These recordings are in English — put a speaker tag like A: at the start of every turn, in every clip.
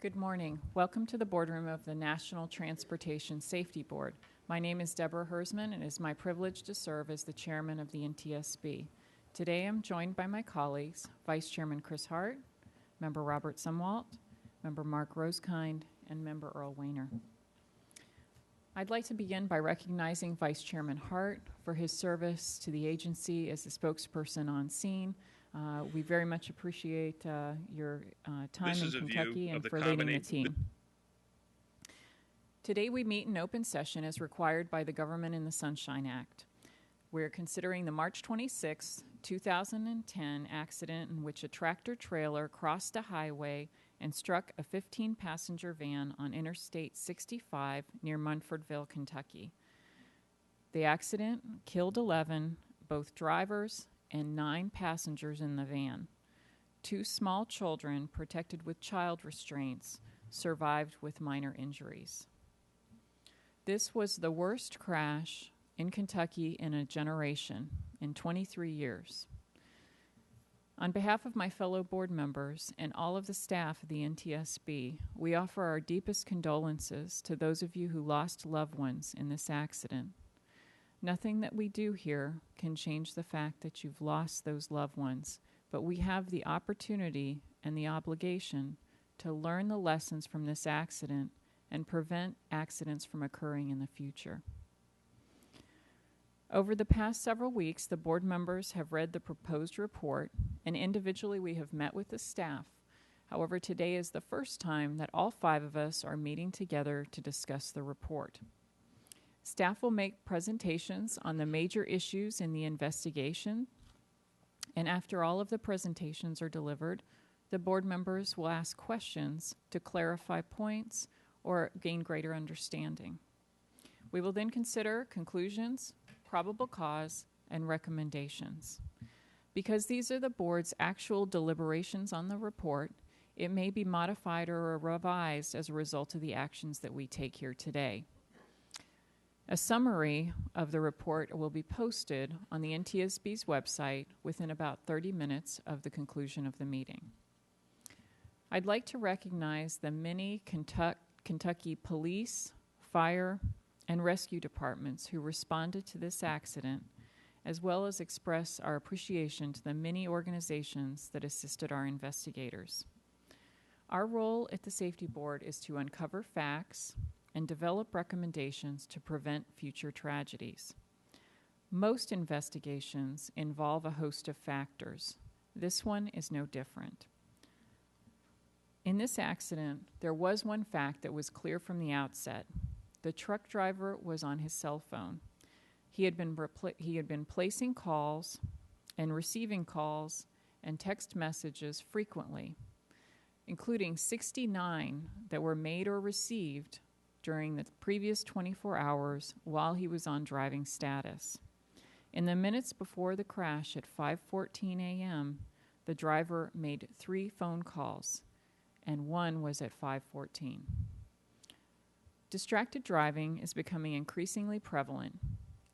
A: Good morning. Welcome to the boardroom of the National Transportation Safety Board. My name is Deborah Hersman, and it is my privilege to serve as the chairman of the NTSB. Today I'm joined by my colleagues, Vice Chairman Chris Hart, Member Robert Sumwalt, Member Mark Rosekind, and Member Earl Wayner. I'd like to begin by recognizing Vice Chairman Hart for his service to the agency as the spokesperson on scene. We very much appreciate your time in Kentucky and for leading the team. Today we meet in open session as required by the Government in the Sunshine Act. We're considering the March 26, 2010 accident in which a tractor-trailer crossed a highway and struck a 15-passenger van on Interstate 65 near Munfordville, Kentucky. The accident killed 11, both drivers and 9 passengers in the van. 2 small children, protected with child restraints, survived with minor injuries. This was the worst crash in Kentucky in a generation, in 23 years. On behalf of my fellow board members and all of the staff of the NTSB, we offer our deepest condolences to those of you who lost loved ones in this accident. Nothing that we do here can change the fact that you've lost those loved ones, but we have the opportunity and the obligation to learn the lessons from this accident and prevent accidents from occurring in the future. Over the past several weeks, the board members have read the proposed report, and individually we have met with the staff. However, today is the first time that all 5 of us are meeting together to discuss the report. Staff will make presentations on the major issues in the investigation, and after all of the presentations are delivered, the board members will ask questions to clarify points or gain greater understanding. We will then consider conclusions, probable cause, and recommendations. Because these are the board's actual deliberations on the report, it may be modified or revised as a result of the actions that we take here today. A summary of the report will be posted on the NTSB's website within about 30 minutes of the conclusion of the meeting. I'd like to recognize the many Kentucky police, fire, and rescue departments who responded to this accident, as well as express our appreciation to the many organizations that assisted our investigators. Our role at the Safety Board is to uncover facts and develop recommendations to prevent future tragedies. Most investigations involve a host of factors. This one is no different. In this accident, there was one fact that was clear from the outset. The truck driver was on his cell phone. He had been placing calls and receiving calls and text messages frequently, including 69 that were made or received during the previous 24 hours while he was on driving status. In the minutes before the crash at 5:14 a.m., the driver made 3 phone calls, and one was at 5:14. Distracted driving is becoming increasingly prevalent,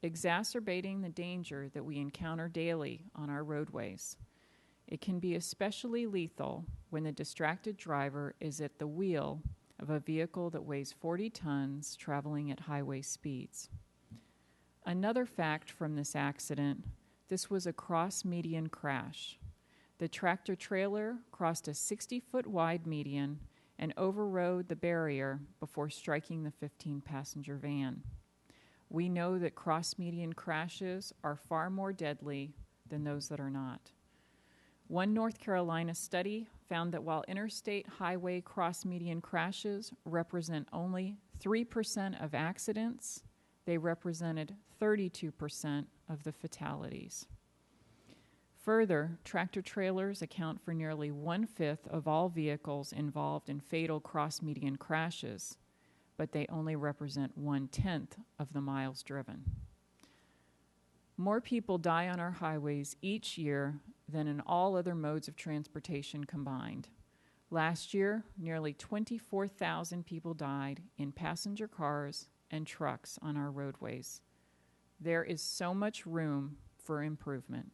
A: exacerbating the danger that we encounter daily on our roadways. It can be especially lethal when the distracted driver is at the wheel of a vehicle that weighs 40 tons traveling at highway speeds. Another fact from this accident, this was a cross-median crash. The tractor-trailer crossed a 60-foot wide median and overrode the barrier before striking the 15-passenger van. We know that cross-median crashes are far more deadly than those that are not. One North Carolina study found that while interstate highway cross-median crashes represent only 3% of accidents, they represented 32% of the fatalities. Further, tractor-trailers account for nearly 1/5 of all vehicles involved in fatal cross-median crashes, but they only represent 1/10 of the miles driven. More people die on our highways each year than in all other modes of transportation combined. Last year, nearly 24,000 people died in passenger cars and trucks on our roadways. There is so much room for improvement.